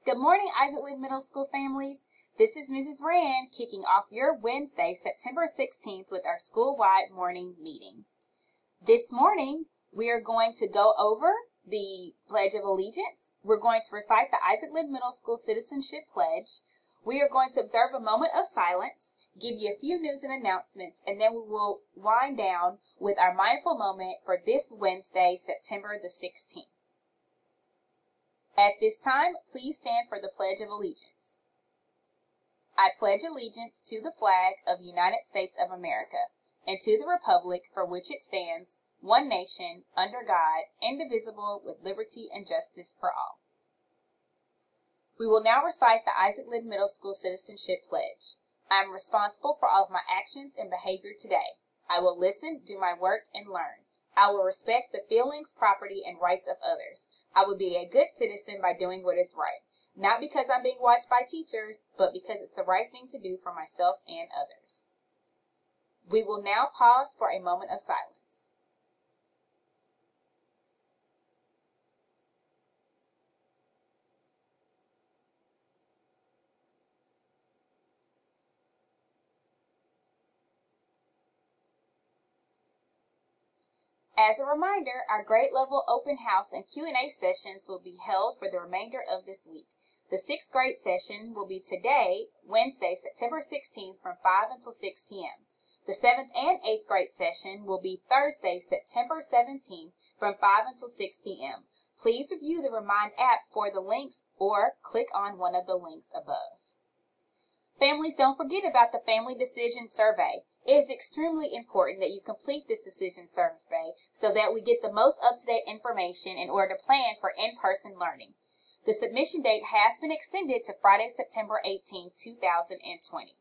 Good morning, Isaac Lynn Middle School families. This is Mrs. Rand kicking off your Wednesday, September 16th with our school-wide morning meeting. This morning, we are going to go over the Pledge of Allegiance. We're going to recite the Isaac Lynn Middle School Citizenship Pledge. We are going to observe a moment of silence, give you a few news and announcements, and then we will wind down with our mindful moment for this Wednesday, September the 16th. At this time, please stand for the Pledge of Allegiance. I pledge allegiance to the flag of the United States of America and to the republic for which it stands, one nation, under God, indivisible, with liberty and justice for all. We will now recite the Isaac Lynn Middle School Citizenship Pledge. I am responsible for all of my actions and behavior today. I will listen, do my work, and learn. I will respect the feelings, property, and rights of others. I will be a good citizen by doing what is right, not because I'm being watched by teachers, but because it's the right thing to do for myself and others. We will now pause for a moment of silence. As a reminder, our grade level open house and Q&A sessions will be held for the remainder of this week. The 6th grade session will be today, Wednesday, September 16th from 5 until 6 p.m. The 7th and 8th grade session will be Thursday, September 17th from 5 until 6 p.m. Please review the Remind app for the links or click on one of the links above. Families, don't forget about the Family Decision Survey. It is extremely important that you complete this decision survey so that we get the most up-to-date information in order to plan for in-person learning. The submission date has been extended to Friday, September 18, 2020.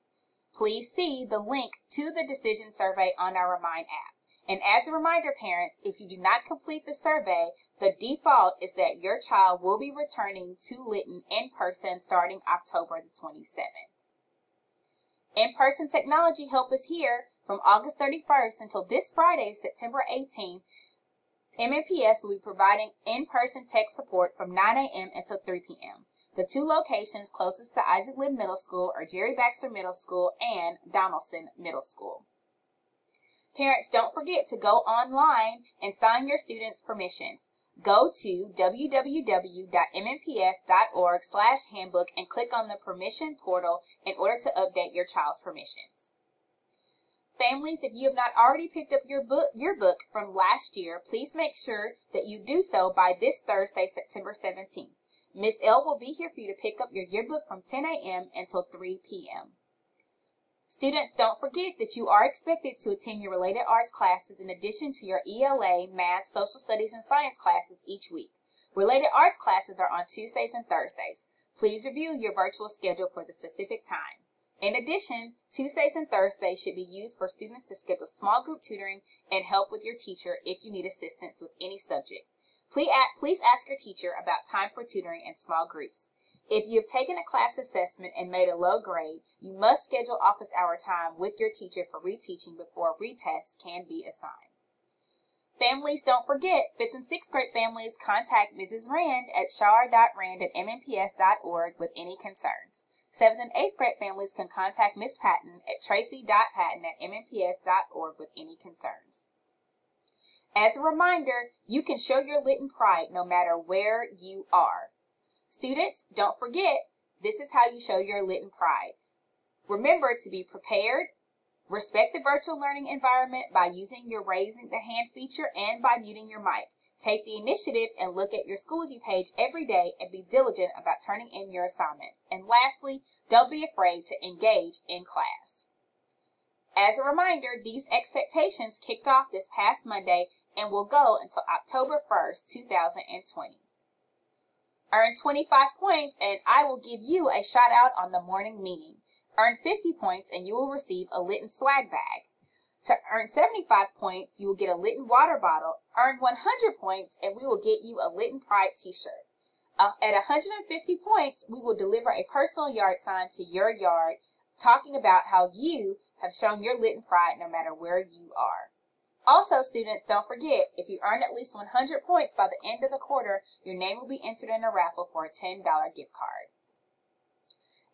Please see the link to the decision survey on our Remind app. And as a reminder, parents, if you do not complete the survey, the default is that your child will be returning to Lytton in person starting October the 27th. In-person technology help is here from August 31st until this Friday, September 18th. MNPS will be providing in-person tech support from 9 a.m. until 3 p.m. The 2 locations closest to Isaac Lynn Middle School are Jerry Baxter Middle School and Donaldson Middle School. Parents, don't forget to go online and sign your students' permissions. Go to www.mmps.org/handbook and click on the permission portal in order to update your child's permissions. Families, if you have not already picked up your book from last year, please make sure that you do so by this Thursday, September 17th. Miss L will be here for you to pick up your yearbook from 10 a.m. until 3 p.m. Students, don't forget that you are expected to attend your related arts classes in addition to your ELA, math, social studies, and science classes each week. Related arts classes are on Tuesdays and Thursdays. Please review your virtual schedule for the specific time. In addition, Tuesdays and Thursdays should be used for students to schedule small group tutoring and help with your teacher if you need assistance with any subject. Please ask your teacher about time for tutoring in small groups. If you have taken a class assessment and made a low grade, you must schedule office hour time with your teacher for reteaching before retests can be assigned. Families, don't forget, 5th and 6th grade families contact Mrs. Rand at shar.rand@mmps.org with any concerns. 7th and 8th grade families can contact Miss Patton at tracy.patton@mmps.org with any concerns. As a reminder, you can show your Lytton pride no matter where you are. Students, don't forget, this is how you show your Lytton pride. Remember to be prepared, respect the virtual learning environment by using your raising the hand feature and by muting your mic. Take the initiative and look at your Schoology page every day and be diligent about turning in your assignments. And lastly, don't be afraid to engage in class. As a reminder, these expectations kicked off this past Monday and will go until October 1st, 2020. Earn 25 points and I will give you a shout out on the morning meeting. Earn 50 points and you will receive a Lytton swag bag. To earn 75 points, you will get a Lytton water bottle. Earn 100 points and we will get you a Lytton Pride t-shirt. At 150 points, we will deliver a personal yard sign to your yard talking about how you have shown your Lytton pride no matter where you are. Also, students, don't forget, if you earn at least 100 points by the end of the quarter, your name will be entered in a raffle for a $10 gift card.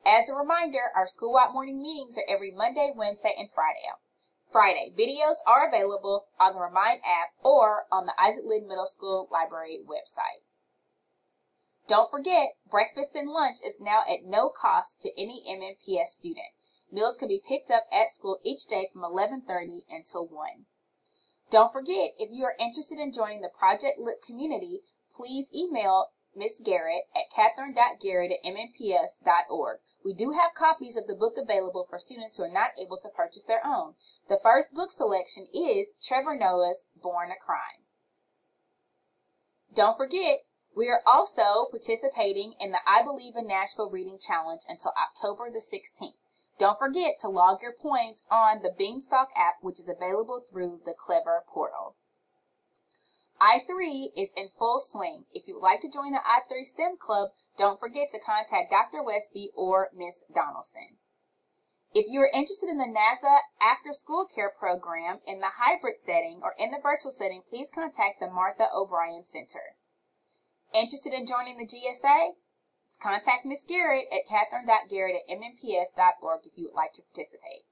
As a reminder, our school-wide morning meetings are every Monday, Wednesday, and Friday. Videos are available on the Remind app or on the Isaac Lynn Middle School Library website. Don't forget, breakfast and lunch is now at no cost to any MNPS student. Meals can be picked up at school each day from 11:30 until 1. Don't forget, if you are interested in joining the Project Lit community, please email Ms. Garrett at catherine.garrett@mnps.org. We do have copies of the book available for students who are not able to purchase their own. The first book selection is Trevor Noah's Born a Crime. Don't forget, we are also participating in the I Believe in Nashville Reading Challenge until October the 16th. Don't forget to log your points on the Beanstalk app, which is available through the Clever portal. I3 is in full swing. If you would like to join the I3 STEM Club, don't forget to contact Dr. Westby or Ms. Donaldson. If you are interested in the NASA After School Care program in the hybrid setting or in the virtual setting, please contact the Martha O'Brien Center. Interested in joining the GSA? Contact Ms. Garrett at catherine.garrett@mnps.org if you would like to participate.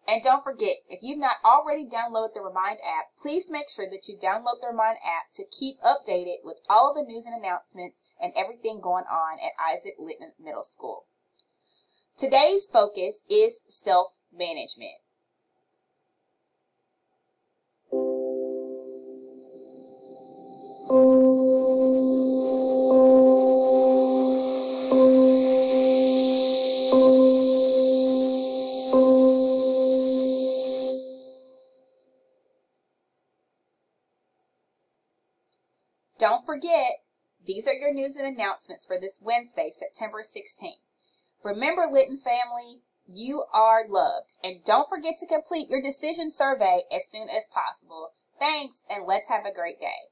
And don't forget, if you've not already downloaded the Remind app, please make sure that you download the Remind app to keep updated with all the news and announcements and everything going on at Isaac Litton Middle School. Today's focus is self-management. Don't forget, these are your news and announcements for this Wednesday, September 16th. Remember, Litton family, you are loved. And don't forget to complete your decision survey as soon as possible. Thanks, and let's have a great day.